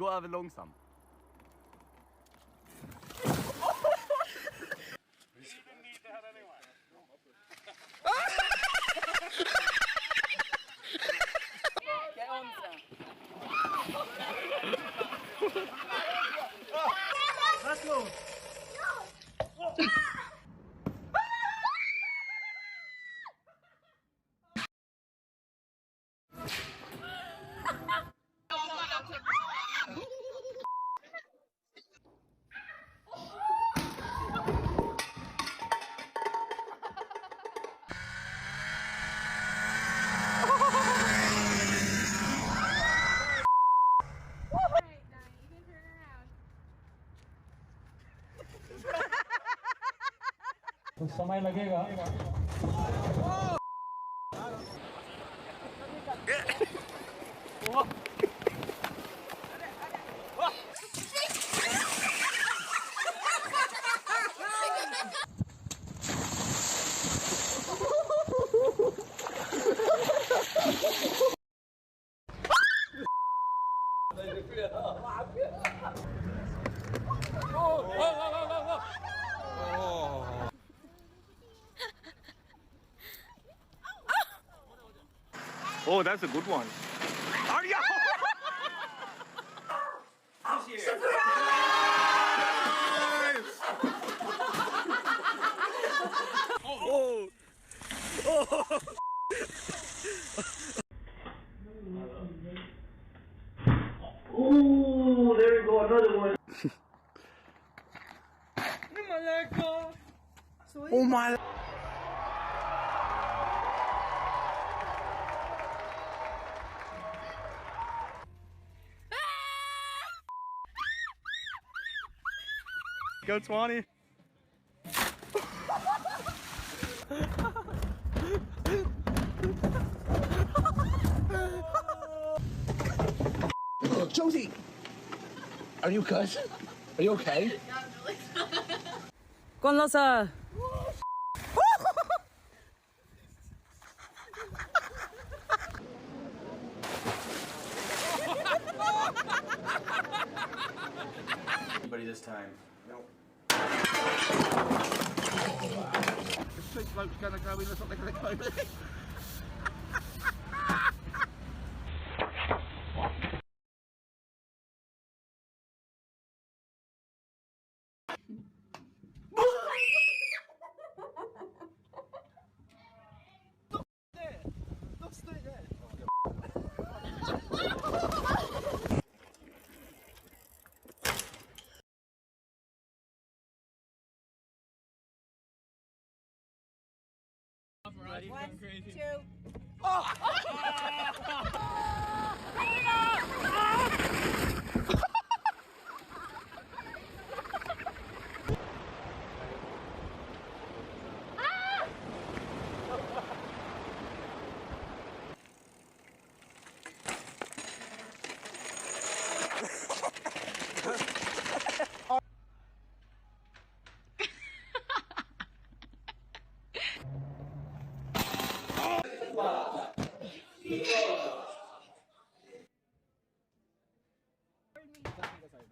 Gå över långsamt. Let's go. तो समय लगेगा Oh, that's a good one. Arya! Oh! Oh! Oh, there you go, another one. Oh my! Go 20. Josie! Are you good? Are you okay? Con lo sờ. Anybody this time? Nope. This big bloke's gonna go in, that's what they're gonna go in. One, two.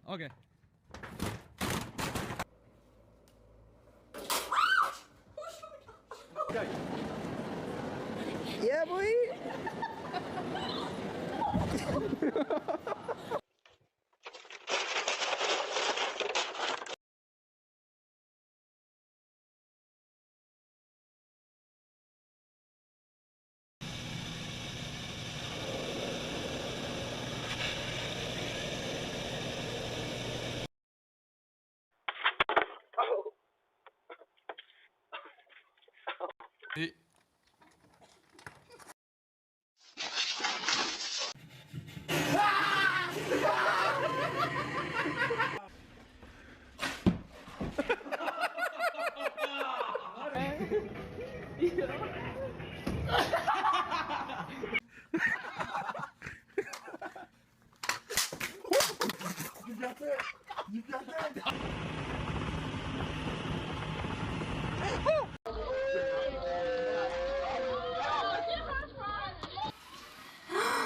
Okay. Yeah, boy.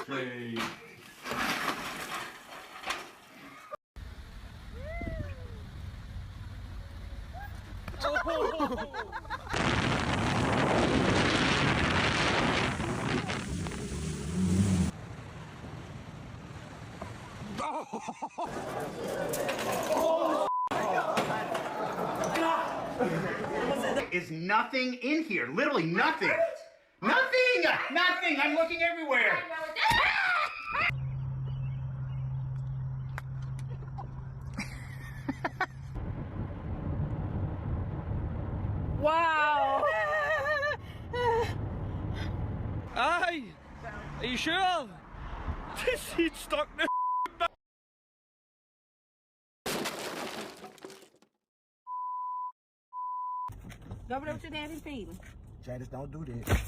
Play. Is nothing in here. Literally nothing. Nothing! Nothing! I'm looking everywhere. Wow! Aye! Are you sure? This seat's stuck now. Go over there with your daddy's feeling. Janice, don't do that.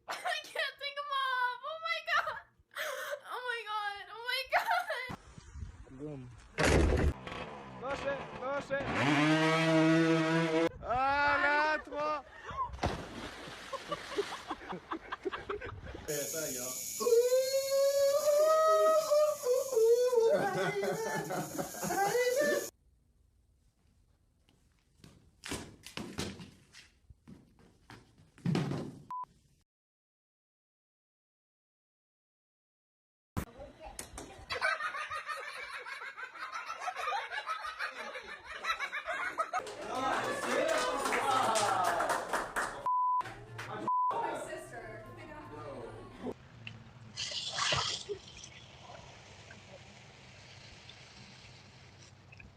I can't think of mom. Oh my god. Oh my god. Oh my god. Lâchez, lâchez. Ah, 3.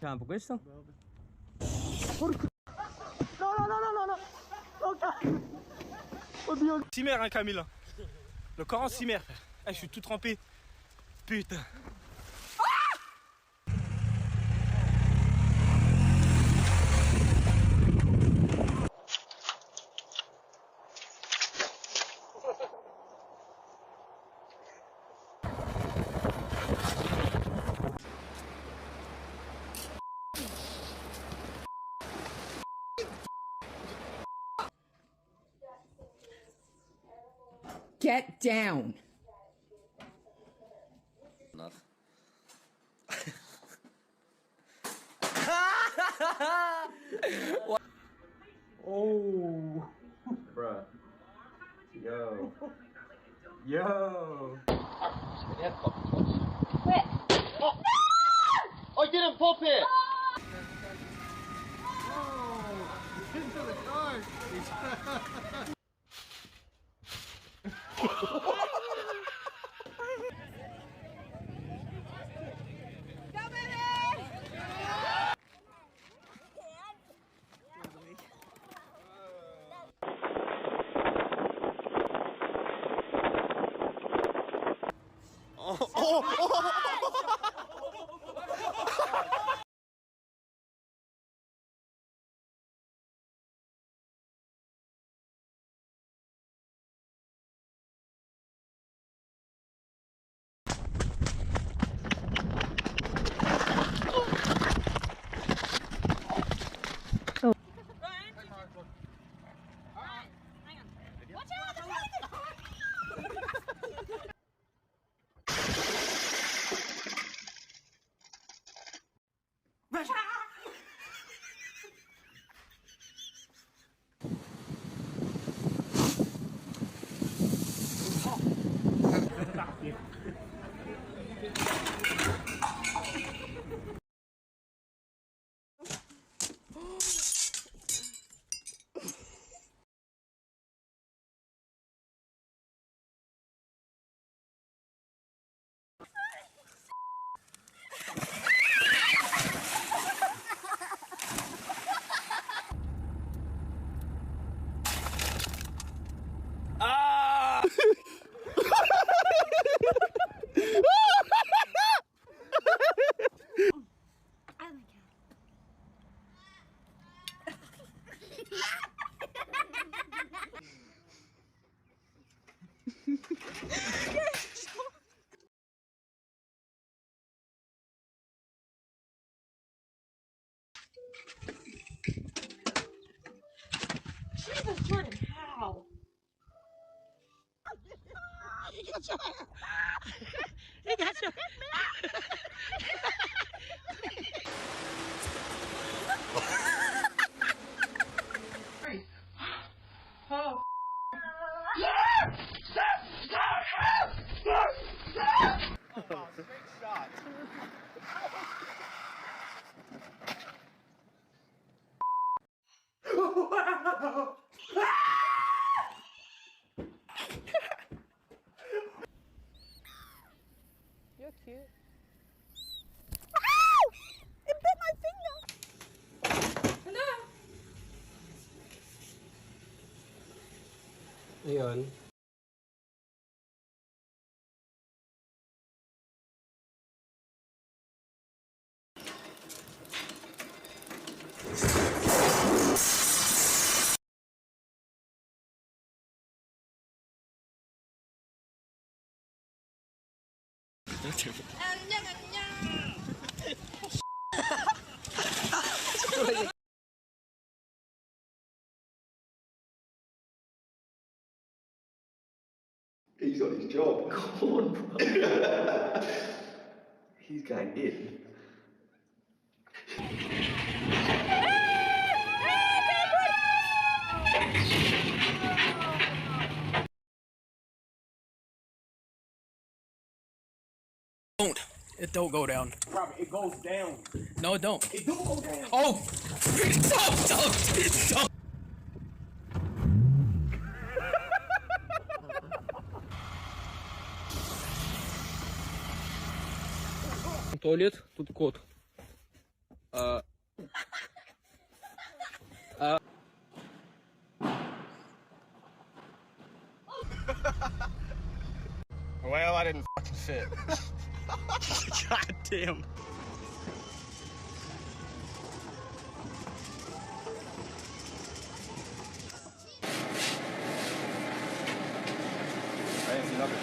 Campo, questo? Porco. No. Oddio. Cimère, hein, Camille. Le Coran cimère. Ah, je suis tout trempé. Putain. Get down. Oh. Bruh. Yo. Yo. I didn't pop it! Into the car. Jesus, Jordan, how? He got your hair. He got your Oh. You're cute. It bit my finger. Hello. Ayun. He's got his job. Come on, bro. He's going in. It don't go down. Robert, it goes down. No, it don't. It do go down. Oh! Don't! Туалет, тут кот. Well, I didn't fucking fit. God damn. I didn't see nothing.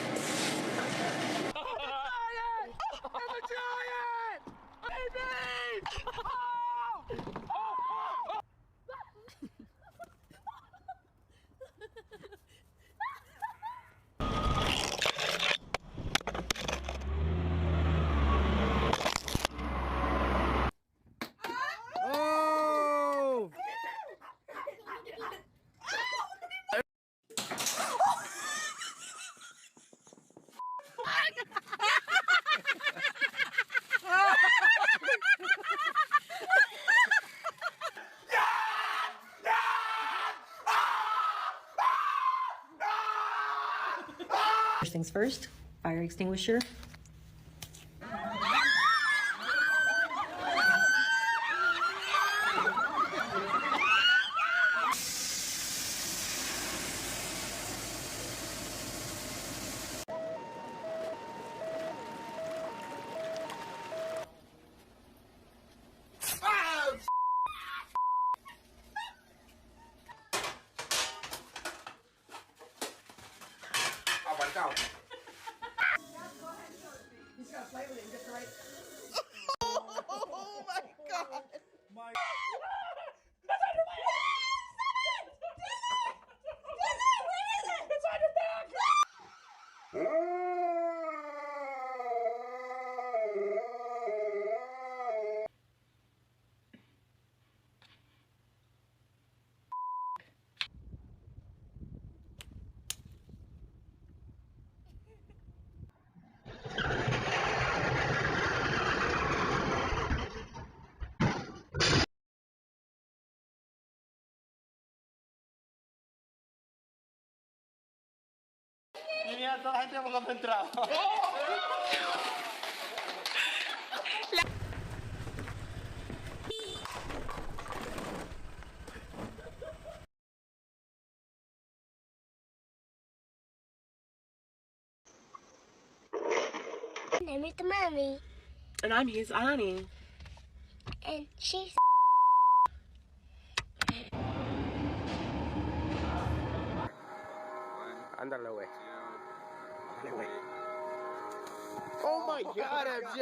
First things first, fire extinguisher. Oh my god! Name is Mommy. And I'm his Annie. And she's Underway. Oh my god, MJ!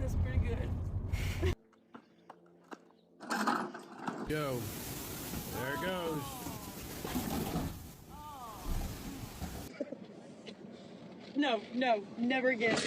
this pretty good. Go. There it goes. No, no, never again.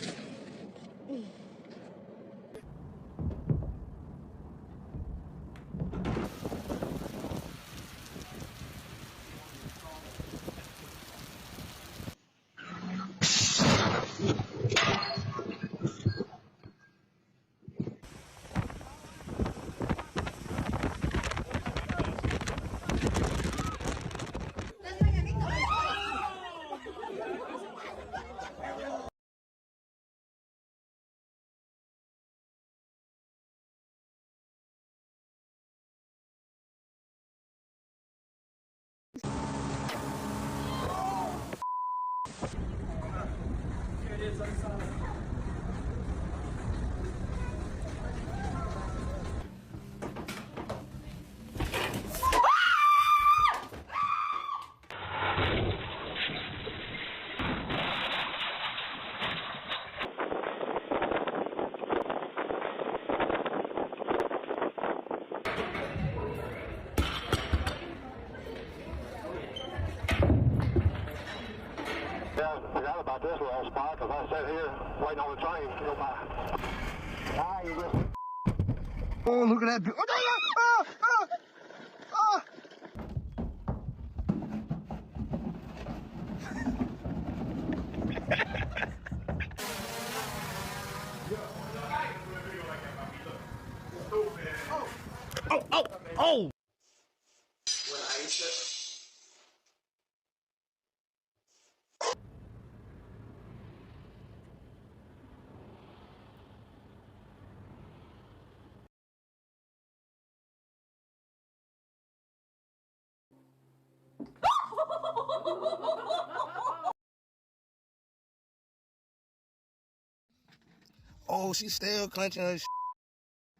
Yeah, I forgot about this last spot because I sat here waiting on the train to go by. Ah, you just... Oh, look at that. Oh! Oh, she's still clenching her.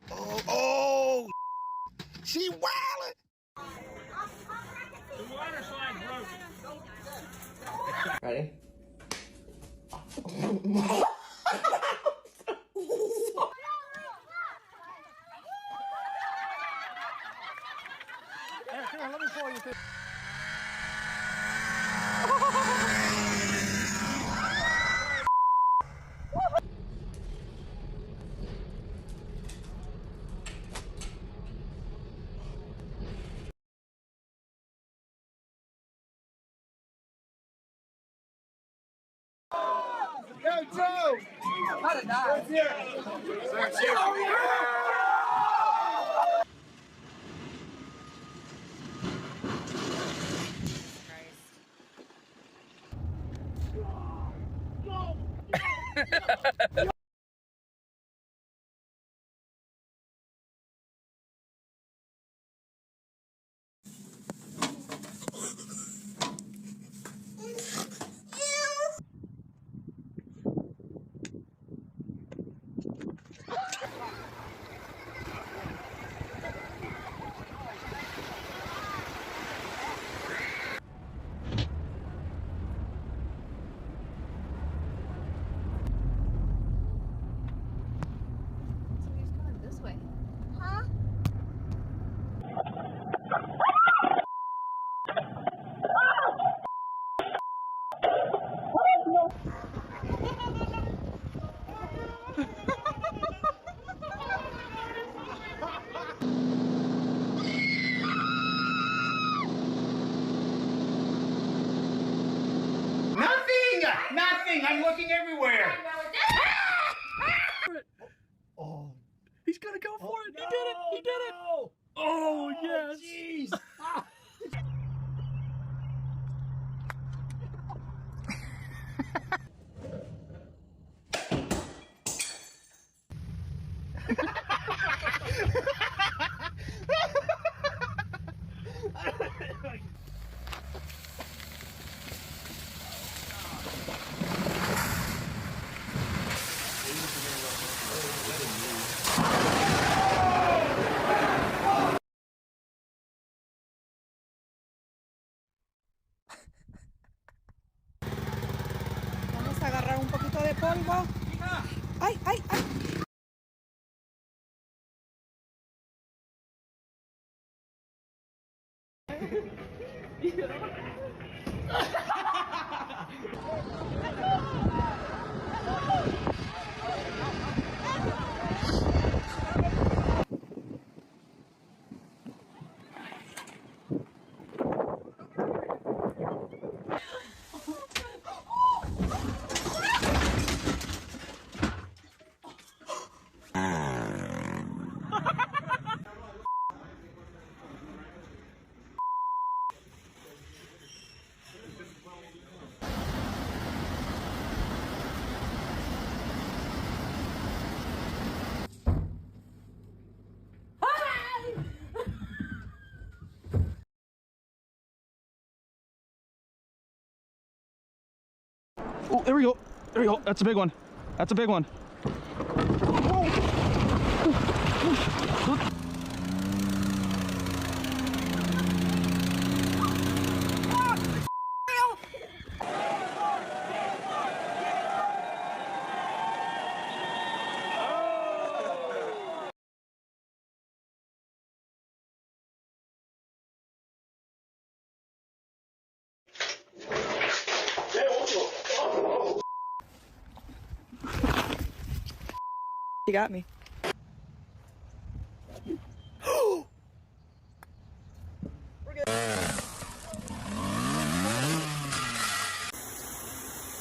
Oh, she wildin'. The water slide broke. Ready? Hey, come here, let me show you this. Go, Joe! Hadad! Nothing! I'm looking everywhere! Oh. He's gonna go for it! He did it! He did it! Oh, yes! Jeez! Oh, there we go. There we go. That's a big one. That's a big one. You got me.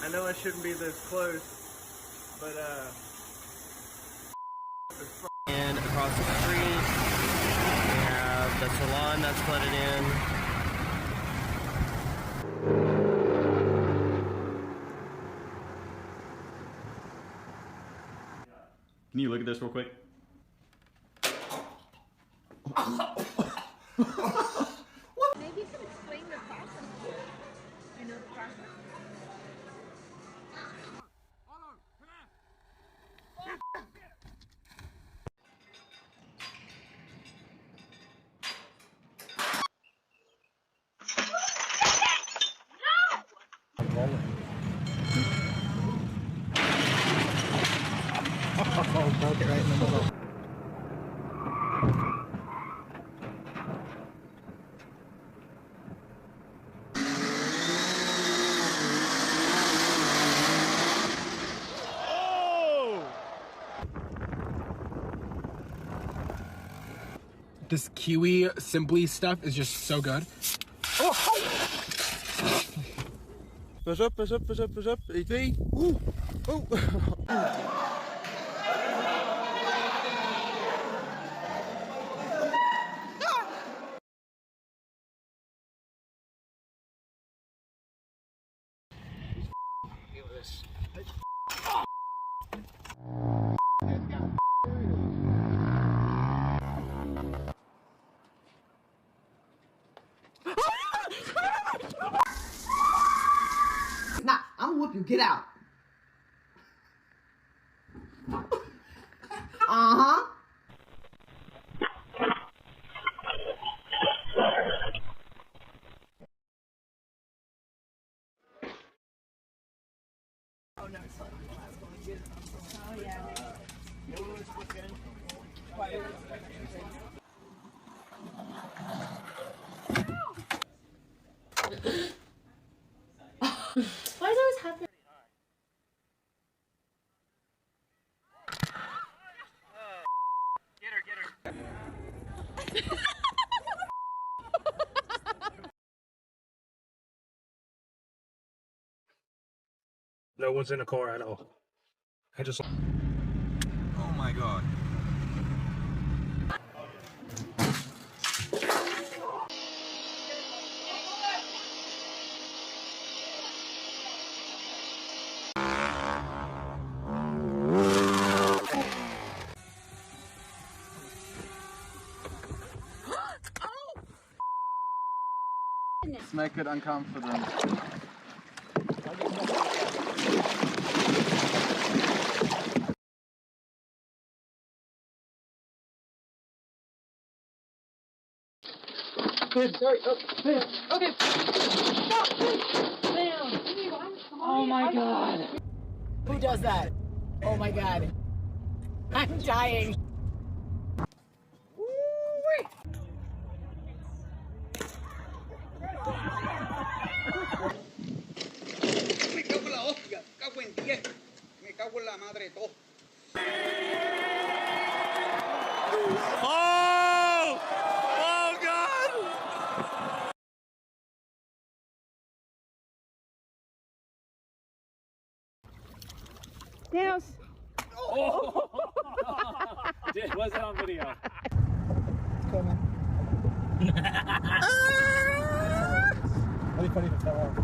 I know I shouldn't be this close, but and across the street, we have the salon that's flooded in. Can you look at this real quick? Maybe you can explain the process. You know the process? Oh, broke it right in the middle. This kiwi simply stuff is just so good. Pas op, pas op, pas op, pas op. 1, 2. Oeh. Oh. Nah, I'm gonna whoop you. Get out. Uh-huh. Oh, no, it's fine. Oh, yeah. Why does it always happen? Get her. No one's in a car at all. I just. Oh my god. Let's make it uncomfortable. Sorry. Oh, okay. Stop. Bam. Oh my god. Who does that? Oh my god. I'm dying. Me cago en la hostia, cago en 10. Me cago en la madre de todo. Oh! Oh God! Thanos. Oh! Was it on video? It's coming. That'd be funny if it fell off.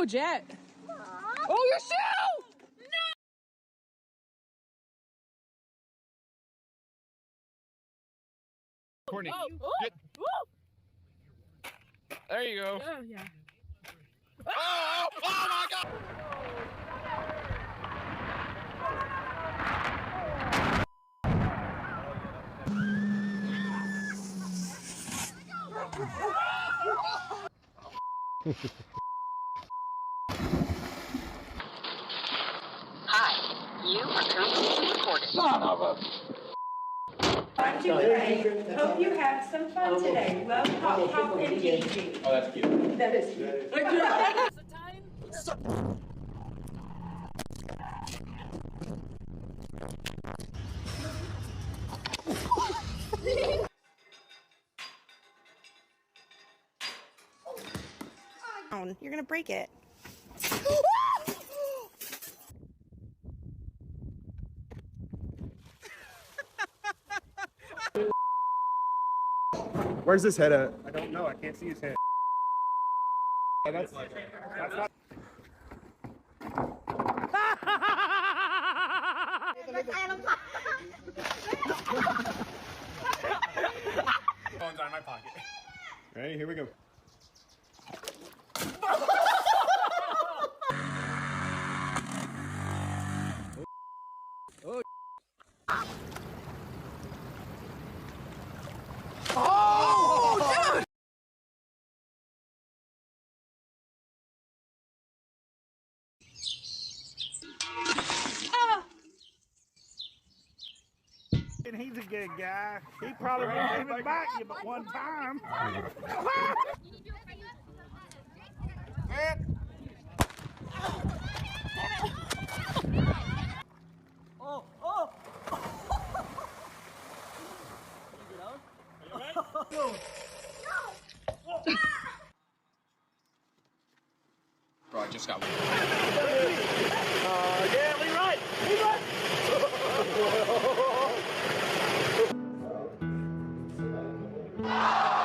Jet. Oh, your shoe! Courtney. Oh. There you go. Oh, yeah. Oh my God! Hi, you are currently being recorded. Son of a... Hope you have some fun today. Love, Pop, Pop, and Gigi. Oh, that's cute. That is cute. You're gonna break it. Where's his head at? I don't know. I can't see his head. That's not. Phone's out of my pocket. Ready? Here we go. Oh, dude! He's a good guy. He probably won't even bite you but one time. Oh, oh! Bro, I just got one.